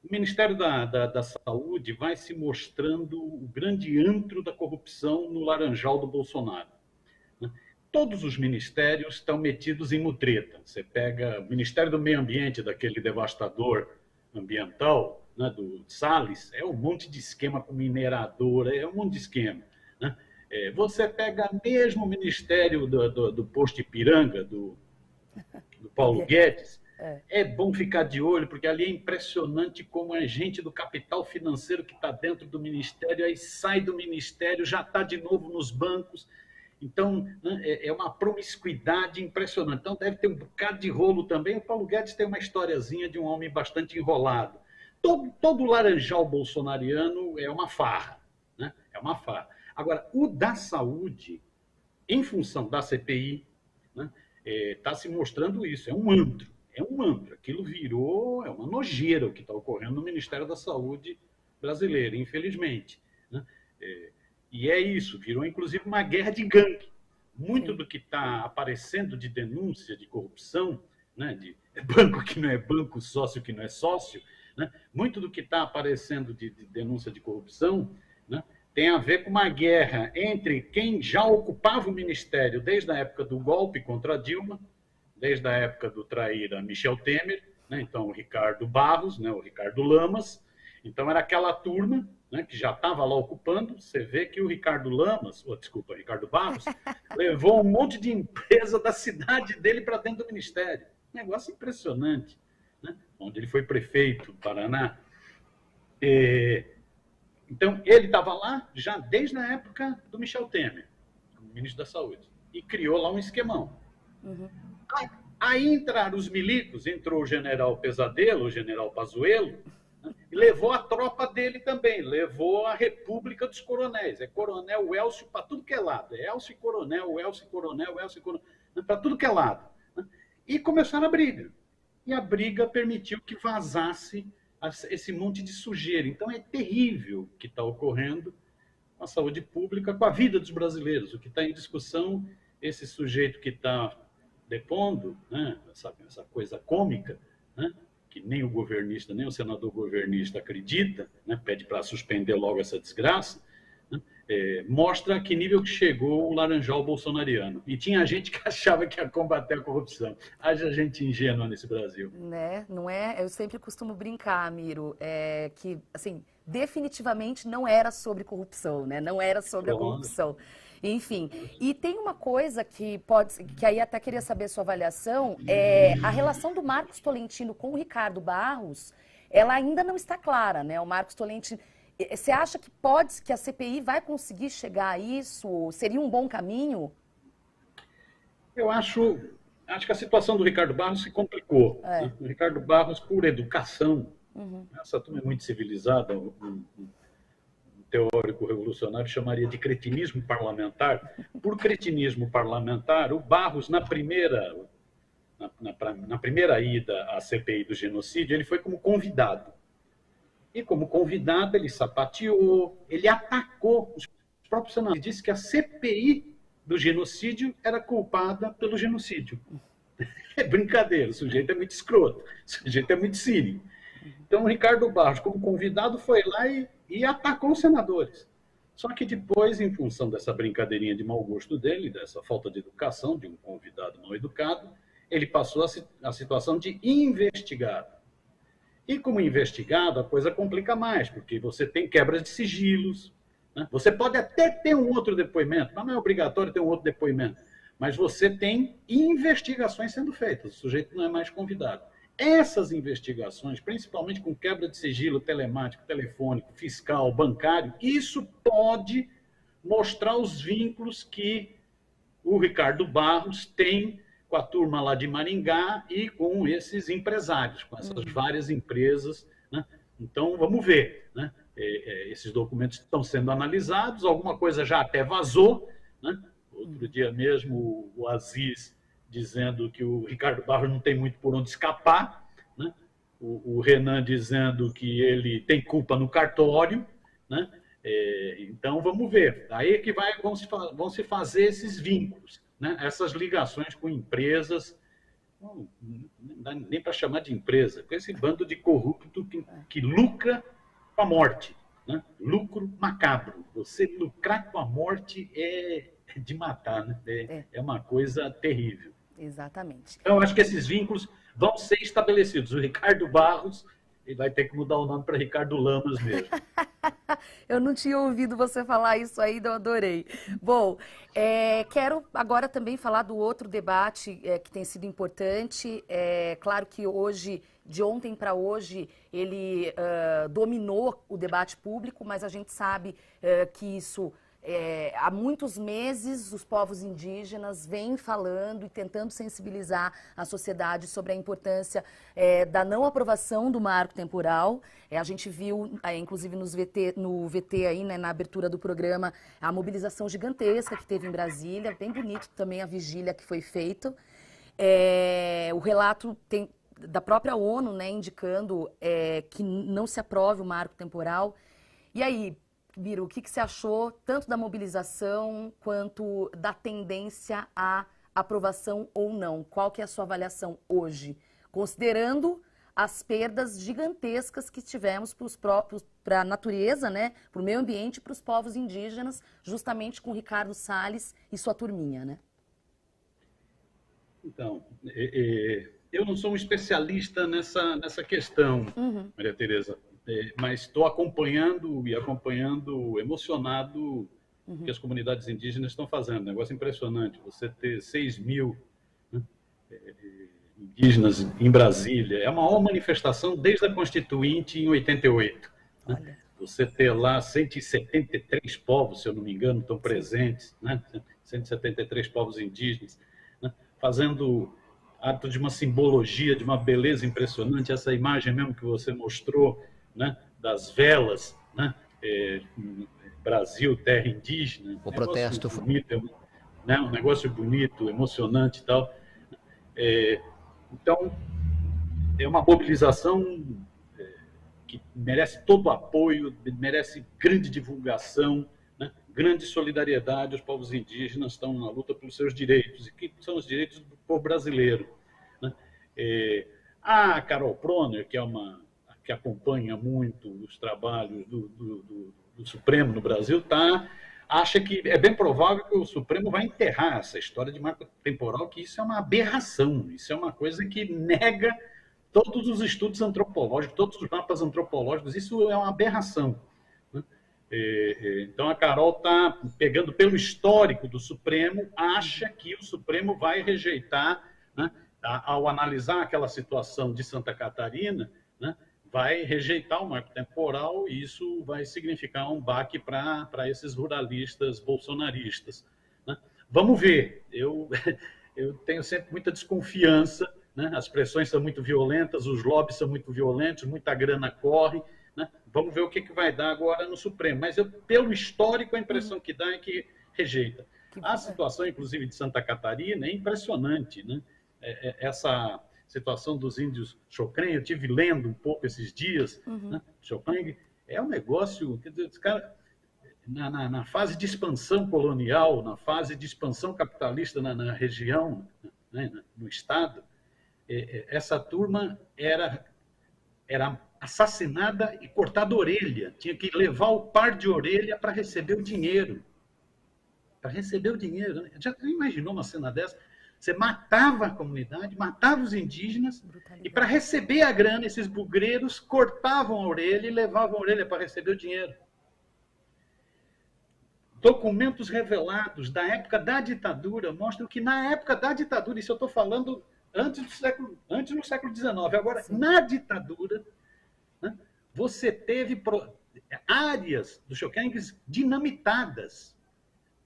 o Ministério da Saúde vai se mostrando o grande antro da corrupção no laranjal do Bolsonaro. Né? Todos os ministérios estão metidos em mutreta. Você pega o Ministério do Meio Ambiente, daquele devastador ambiental, né, do Salles, é um monte de esquema com mineradora, é um monte de esquema. Né? Você pega mesmo o Ministério do Posto Ipiranga, do Paulo Guedes, é bom ficar de olho, porque ali é impressionante como é gente do capital financeiro que está dentro do ministério, aí sai do ministério, já está de novo nos bancos. Então, né, é uma promiscuidade impressionante. Então, deve ter um bocado de rolo também. O Paulo Guedes tem uma historiazinha de um homem bastante enrolado. Todo laranjal bolsonariano é uma farra. Né? É uma farra. Agora, o da saúde, em função da CPI, né, está se mostrando isso. É um antro. É um antro. Aquilo virou, é uma nojeira o que está ocorrendo no Ministério da Saúde brasileiro, infelizmente. Né? E é isso, virou inclusive uma guerra de gangue. Muito do que está aparecendo de denúncia de corrupção, né, de banco que não é banco, sócio que não é sócio, né, muito do que está aparecendo de denúncia de corrupção, né, tem a ver com uma guerra entre quem já ocupava o ministério desde a época do golpe contra a Dilma, desde a época do traíra Michel Temer, né, então o Ricardo Barros, né, o Ricardo Lamas. Então era aquela turma, né, que já estava lá ocupando. Você vê que o Ricardo Lamas, Ricardo Barros, levou um monte de empresa da cidade dele para dentro do ministério. Um negócio impressionante, né? Onde ele foi prefeito do Paraná. Então, ele estava lá já desde a época do Michel Temer, como ministro da Saúde, e criou lá um esquemão. Uhum. Aí entraram os milicos, entrou o general Pesadelo, o general Pazuello, né, e levou a tropa dele também, levou a República dos Coronéis. É coronel Elcio para tudo que é lado. É Elcio Coronel, Elcio Coronel, Elcio Coronel, para tudo que é lado. Né? E começaram a briga. E a briga permitiu que vazasse esse monte de sujeira. Então é terrível o que está ocorrendo com a saúde pública, com a vida dos brasileiros. O que está em discussão, esse sujeito que está depondo, né, essa coisa cômica, né, que nem o governista, nem o senador governista acredita, né, pede para suspender logo essa desgraça, né, mostra a que nível que chegou o laranjal bolsonariano. E tinha gente que achava que ia combater a corrupção. Haja gente ingênua nesse Brasil. Né? Não é? Eu sempre costumo brincar, Miro, que assim, definitivamente não era sobre corrupção, né? Não era sobre a corrupção. Enfim, e tem uma coisa que aí até queria saber a sua avaliação, a relação do Marcos Tolentino com o Ricardo Barros, ela ainda não está clara, né? O Marcos Tolentino, você acha que a CPI vai conseguir chegar a isso? Seria um bom caminho? Eu acho que a situação do Ricardo Barros se complicou. Né? O Ricardo Barros, por educação, essa turma é muito civilizada, teórico revolucionário chamaria de cretinismo parlamentar. Por cretinismo parlamentar, o Barros, na primeira ida à CPI do genocídio, ele foi como convidado. E como convidado, ele sapateou, ele atacou os próprios senadores. Ele disse que a CPI do genocídio era culpada pelo genocídio. É brincadeira, o sujeito é muito escroto, o sujeito é muito cínico. Então, o Ricardo Barros, como convidado, foi lá e atacou os senadores. Só que depois, em função dessa brincadeirinha de mau gosto dele, dessa falta de educação, de um convidado não educado, ele passou a situação de investigado. E como investigado, a coisa complica mais, porque você tem quebras de sigilos, né? Você pode até ter um outro depoimento, mas não é obrigatório ter um outro depoimento. Mas você tem investigações sendo feitas, o sujeito não é mais convidado. Essas investigações, principalmente com quebra de sigilo telemático, telefônico, fiscal, bancário, isso pode mostrar os vínculos que o Ricardo Barros tem com a turma lá de Maringá e com esses empresários, com essas várias empresas. Né? Então, vamos ver. Né? Esses documentos estão sendo analisados, alguma coisa já até vazou. Né? Outro dia mesmo, o Aziz dizendo que o Ricardo Barros não tem muito por onde escapar, né? O Renan dizendo que ele tem culpa no cartório, né? Então vamos ver, aí é que vão se fazer esses vínculos, né? Essas ligações com empresas Não dá nem para chamar de empresa, com esse bando de corrupto que lucra com a morte. Né? Lucro macabro. Você lucrar com a morte é de matar, né? É uma coisa terrível. Exatamente. Então, eu acho que esses vínculos vão ser estabelecidos. O Ricardo Barros ele vai ter que mudar o nome para Ricardo Lamas mesmo. Eu não tinha ouvido você falar isso ainda, eu adorei. Bom, quero agora também falar do outro debate que tem sido importante. Claro que hoje, de ontem para hoje, ele dominou o debate público, mas a gente sabe que isso... há muitos meses os povos indígenas vêm falando e tentando sensibilizar a sociedade sobre a importância da não aprovação do marco temporal. A gente viu, inclusive no VT aí, né, na abertura do programa, a mobilização gigantesca que teve em Brasília, bem bonito também a vigília que foi feita. O relato da própria ONU, né, indicando que não se aprove o marco temporal. E aí, Miro, o que você achou tanto da mobilização quanto da tendência à aprovação ou não? Qual que é a sua avaliação hoje, considerando as perdas gigantescas que tivemos para a natureza, né, para o meio ambiente e para os povos indígenas, justamente com Ricardo Salles e sua turminha, né? Então, eu não sou um especialista nessa questão, Maria Tereza. Mas estou acompanhando emocionado o que as comunidades indígenas estão fazendo. Negócio impressionante. Você ter 6 mil, né, indígenas em Brasília é a maior manifestação desde a Constituinte em 88. Né? Você ter lá 173 povos, se eu não me engano, estão presentes, né? 173 povos indígenas, né? Fazendo ato de uma simbologia, de uma beleza impressionante. Essa imagem mesmo que você mostrou, né, das velas, né, Brasil, terra indígena. O protesto bonito, né, um negócio bonito, emocionante e tal. Então, é uma mobilização que merece todo o apoio, merece grande divulgação, né, grande solidariedade. Os povos indígenas estão na luta pelos seus direitos, e que são os direitos do povo brasileiro. Né? A Carol Proner, que acompanha muito os trabalhos do Supremo no Brasil, acha que é bem provável que o Supremo vai enterrar essa história de marco temporal, que isso é uma aberração, isso é uma coisa que nega todos os estudos antropológicos, todos os mapas antropológicos, isso é uma aberração. Né? Então a Carol está pegando pelo histórico do Supremo, acha que o Supremo vai rejeitar, né, ao analisar aquela situação de Santa Catarina, né, vai rejeitar o marco temporal e isso vai significar um baque para esses ruralistas bolsonaristas. Né? Vamos ver. Eu tenho sempre muita desconfiança, né? As pressões são muito violentas, os lobbies são muito violentos, muita grana corre. Né? Vamos ver o que vai dar agora no Supremo. Mas, pelo histórico, a impressão que dá é que rejeita. A situação, inclusive, de Santa Catarina é impressionante. Né? Essa situação dos índios Chocren, eu estive lendo um pouco esses dias, né? Chocren é um negócio, quer dizer, os caras, na fase de expansão colonial, na fase de expansão capitalista na região, né, no estado, essa turma era assassinada e cortada a orelha, tinha que levar o par de orelha para receber o dinheiro. Para receber o dinheiro. Né? Já imaginou uma cena dessa? Você matava a comunidade, matava os indígenas, e para receber a grana, esses bugreiros cortavam a orelha e levavam a orelha para receber o dinheiro. Documentos revelados da época da ditadura mostram que na época da ditadura, isso eu estou falando antes do século XIX, agora, sim, na ditadura, né, você teve áreas do Choquengues dinamitadas,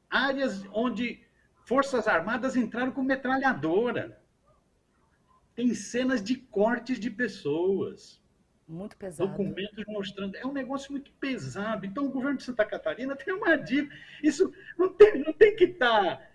áreas onde Forças Armadas entraram com metralhadora. Tem cenas de cortes de pessoas. Muito pesado. Documentos mostrando. É um negócio muito pesado. Então, o governo de Santa Catarina tem uma dívida. Isso não tem que estar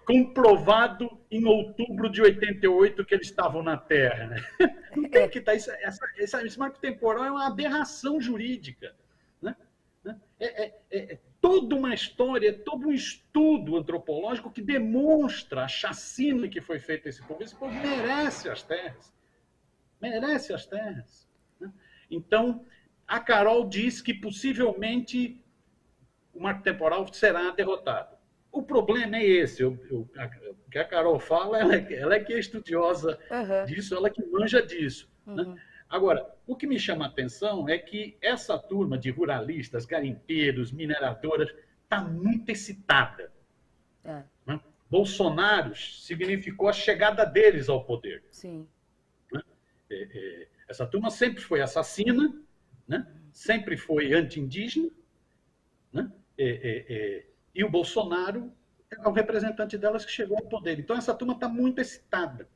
comprovado em outubro de 88 que eles estavam na Terra. Né? Não tem que estar. Esse marco temporal é uma aberração jurídica. Né? toda uma história, todo um estudo antropológico que demonstra a chacina que foi feita a esse povo. Esse povo merece as terras. Merece as terras. Né? Então, a Carol diz que possivelmente o marco temporal será derrotado. O problema é esse. O que a Carol fala, ela é que é estudiosa disso, ela que manja disso. Né? Agora, o que me chama a atenção é que essa turma de ruralistas, garimpeiros, mineradoras, está muito excitada. Né? Bolsonaro significou a chegada deles ao poder. Sim. Né? Essa turma sempre foi assassina, né? Sempre foi anti-indígena, né? E o Bolsonaro é o representante delas que chegou ao poder. Então, essa turma está muito excitada.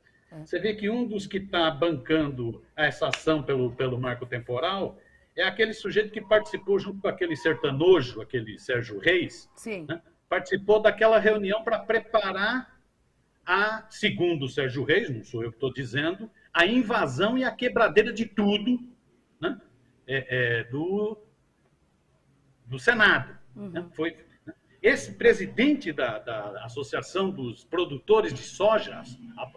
Você vê que um dos que está bancando essa ação pelo marco temporal é aquele sujeito que participou junto com aquele sertanojo, aquele Sérgio Reis, né? Participou daquela reunião para preparar segundo o Sérgio Reis, não sou eu que estou dizendo, a invasão e a quebradeira de tudo, né? do Senado. Né? Esse presidente da Associação dos Produtores de Soja,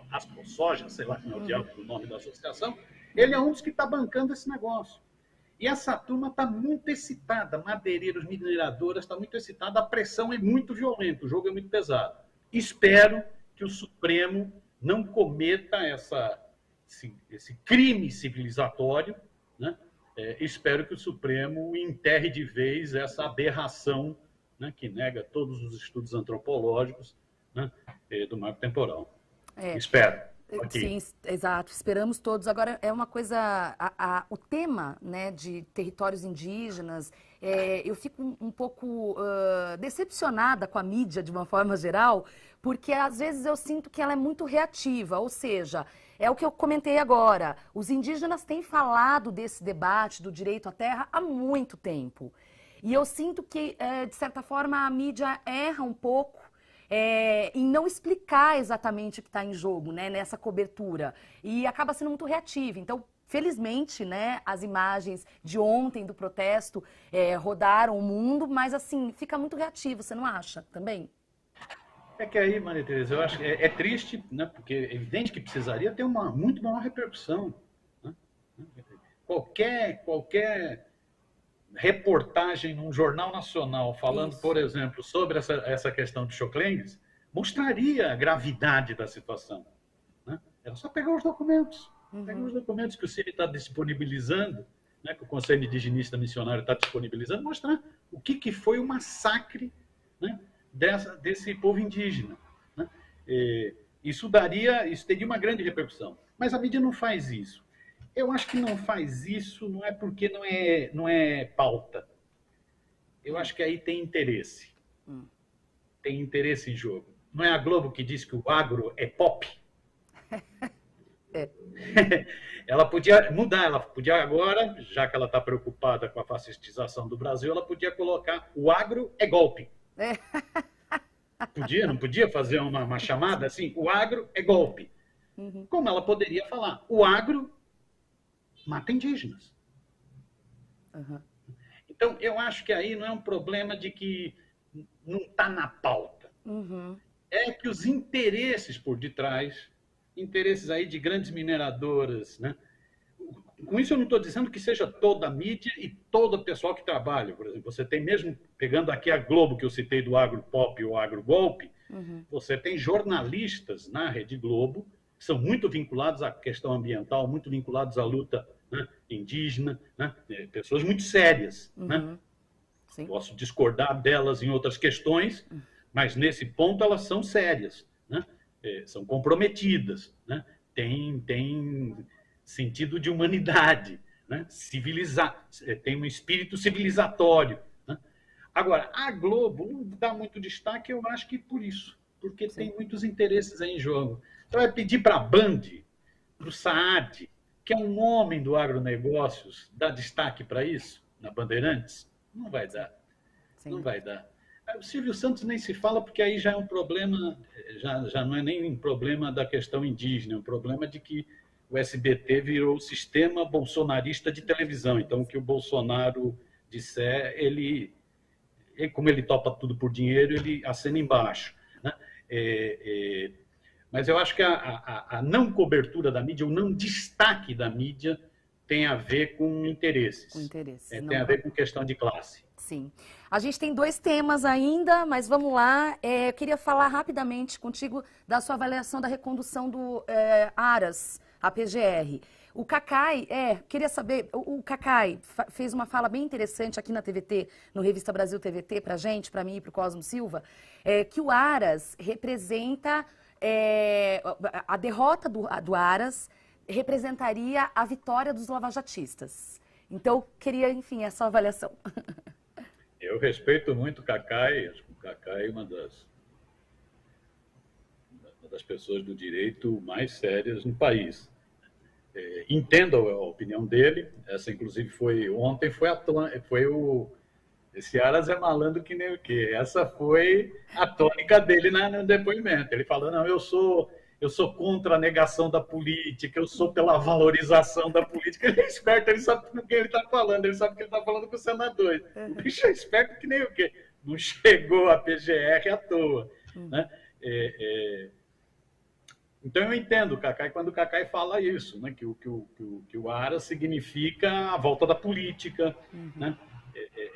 AsproSoja, sei lá como é o diabo do nome da associação, ele é um dos que está bancando esse negócio. E essa turma está muito excitada, madeireiros, mineradoras, está muito excitada, a pressão é muito violenta, o jogo é muito pesado. Espero que o Supremo não cometa esse crime civilizatório, né? Espero que o Supremo enterre de vez essa aberração, né, que nega todos os estudos antropológicos, né, do marco temporal. Espero. Sim, exato. Esperamos todos. Agora, é uma coisa... o tema, né, de territórios indígenas, eu fico um pouco decepcionada com a mídia, de uma forma geral, porque às vezes eu sinto que ela é muito reativa, ou seja, é o que eu comentei agora. Os indígenas têm falado desse debate do direito à terra há muito tempo. E eu sinto que, de certa forma, a mídia erra um pouco em não explicar exatamente o que está em jogo, né, nessa cobertura. E acaba sendo muito reativa. Então, felizmente, né, as imagens de ontem do protesto rodaram o mundo, mas, assim, fica muito reativo, você não acha também? É que aí, Maria Tereza, eu acho que é triste, né, porque é evidente que precisaria ter uma muito maior repercussão. Né? Qualquer reportagem num jornal nacional falando, por exemplo, sobre essa questão de Choclengues, mostraria a gravidade da situação. Né? Era só pegar os documentos. Pegar os documentos que o CIMI está disponibilizando, né, que o Conselho Indigenista Missionário está disponibilizando, mostrar o que foi o massacre, né, desse povo indígena. Né? Isso teria uma grande repercussão. Mas a mídia não faz isso. Eu acho que não faz isso, não é porque não é pauta. Eu acho que aí tem interesse. Tem interesse em jogo. Não é a Globo que diz que o agro é pop? Ela podia mudar, ela podia agora, já que ela está preocupada com a fascistização do Brasil, ela podia colocar o agro é golpe. Podia, não podia fazer uma chamada assim? O agro é golpe. Como ela poderia falar? O agro mata indígenas. Então, eu acho que aí não é um problema de que não está na pauta. É que os interesses por detrás, interesses aí de grandes mineradoras, né? Com isso eu não estou dizendo que seja toda a mídia e todo o pessoal que trabalha. Por exemplo, você tem mesmo, pegando aqui a Globo, que eu citei do agro pop ou agro golpe, você tem jornalistas na Rede Globo que são muito vinculados à questão ambiental, muito vinculados à luta, né, indígena, né, pessoas muito sérias. Né? Posso discordar delas em outras questões, mas nesse ponto elas são sérias, né? São comprometidas, né? Tem sentido de humanidade, né? Tem um espírito civilizatório. Né? Agora, a Globo não dá muito destaque, eu acho que por isso, porque tem muitos interesses aí em jogo. Você vai pedir para a Band, para o Saad, que é um homem do agronegócios, dar destaque para isso, na Bandeirantes? Não vai dar. Não vai dar. O Silvio Santos nem se fala, porque aí já é um problema, já não é nem um problema da questão indígena, é um problema de que o SBT virou o sistema bolsonarista de televisão. Então, o que o Bolsonaro disser, ele como ele topa tudo por dinheiro, ele assina embaixo, né? Mas eu acho que a não cobertura da mídia, o não destaque da mídia tem a ver com interesses. Com interesses. Tem a ver com questão de classe. Sim. A gente tem 2 temas ainda, mas vamos lá. Eu queria falar rapidamente contigo da sua avaliação da recondução do Aras, a PGR. O Cacai, queria saber, o Cacai fez uma fala bem interessante aqui na TVT, no Revista Brasil TVT, pra gente, pra mim e pro Cosmo Silva, que o Aras representa, a derrota do Aras representaria a vitória dos lavajatistas. Então, queria, enfim, essa avaliação. Eu respeito muito o Cacai, acho que o Cacai é uma das pessoas do direito mais sérias no país. Entendo a opinião dele, essa inclusive ontem esse Aras é malandro que nem o quê. Essa foi a tônica dele no depoimento. Ele falou, não, eu sou contra a negação da política, eu sou pela valorização da política. Ele é esperto, ele sabe com quem ele está falando, ele sabe que ele está falando com os senadores. O bicho é esperto que nem o quê. Não chegou a PGR à toa. Né? Então eu entendo o Cacai quando o Cacai fala isso, né? que o Aras significa a volta da política, né?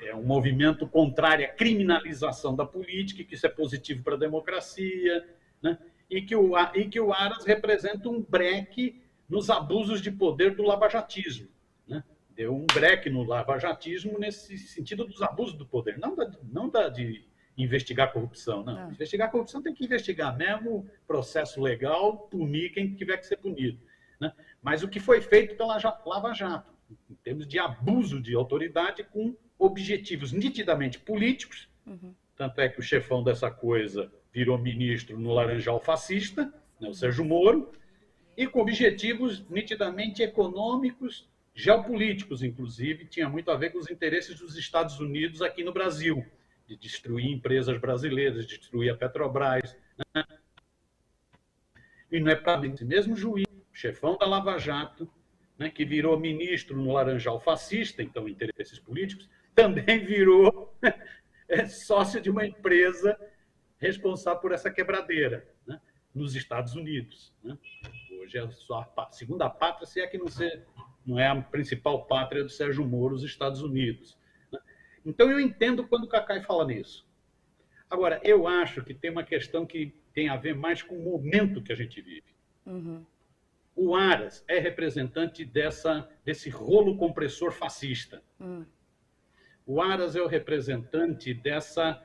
É um movimento contrário à criminalização da política, que isso é positivo para a democracia, né? E que o Aras representa um breque nos abusos de poder do lavajatismo, né? Deu um breque no lavajatismo nesse sentido dos abusos do poder, não de investigar a corrupção, não. Investigar a corrupção tem que investigar mesmo, processo legal, punir quem tiver que ser punido, né? Mas o que foi feito pela Lava Jato, em termos de abuso de autoridade com objetivos nitidamente políticos, tanto é que o chefão dessa coisa virou ministro no Laranjal fascista, né, o Sérgio Moro, e com objetivos nitidamente econômicos, geopolíticos, inclusive, tinha muito a ver com os interesses dos Estados Unidos aqui no Brasil, de destruir empresas brasileiras, de destruir a Petrobras. Né? E não é para esse mesmo juiz, chefão da Lava Jato, né, que virou ministro no Laranjal fascista, então interesses políticos, também virou sócio de uma empresa responsável por essa quebradeira, né, nos Estados Unidos. Né? Hoje é só a segunda pátria, se é que não é a principal pátria do Sérgio Moro, os Estados Unidos. Né? Então eu entendo quando o Cacai fala nisso. Agora, eu acho que tem uma questão que tem a ver mais com o momento que a gente vive. O Aras é representante desse rolo compressor fascista. O Aras é o representante dessa...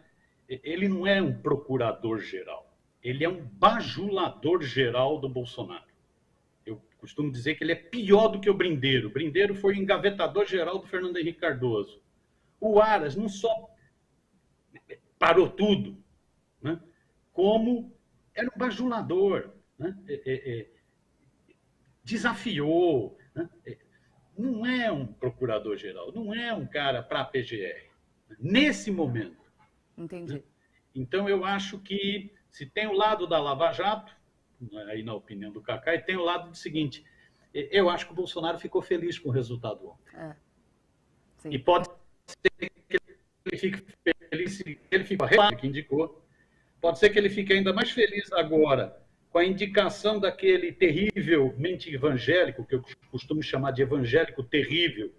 Ele não é um procurador-geral, ele é um bajulador-geral do Bolsonaro. Eu costumo dizer que ele é pior do que o Brindeiro. O Brindeiro foi o engavetador-geral do Fernando Henrique Cardoso. O Aras não só parou tudo, né, como era um bajulador, né, desafiou, né, não é um procurador-geral, não é um cara para a PGR, nesse momento. Entendi. Né? Então, eu acho que se tem o lado da Lava Jato, aí na opinião do Cacai, tem o lado do seguinte, eu acho que o Bolsonaro ficou feliz com o resultado ontem. E pode ser que ele fique feliz, ele ficou que indicou, pode ser que ele fique ainda mais feliz agora com a indicação daquele terrivelmente evangélico, que eu costumo chamar de evangélico terrível,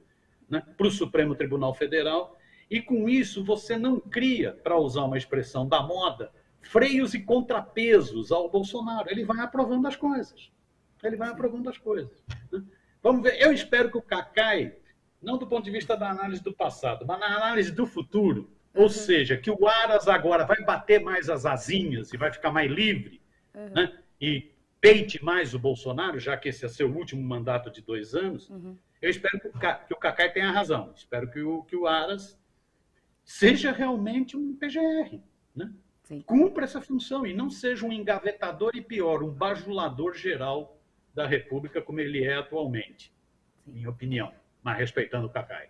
né, para o Supremo Tribunal Federal, e com isso você não cria, para usar uma expressão da moda, freios e contrapesos ao Bolsonaro. Ele vai aprovando as coisas. Ele vai aprovando as coisas. Né? Vamos ver. Eu espero que o Cacai, não do ponto de vista da análise do passado, mas na análise do futuro, ou seja, que o Aras agora vai bater mais as asinhas e vai ficar mais livre, né? E peite mais o Bolsonaro, já que esse é seu último mandato de 2 anos, eu espero que o Cacai tenha razão. Espero que o Aras seja realmente um PGR, né? Cumpra essa função e não seja um engavetador e, pior, um bajulador geral da República como ele é atualmente, minha opinião, mas respeitando o Cacai.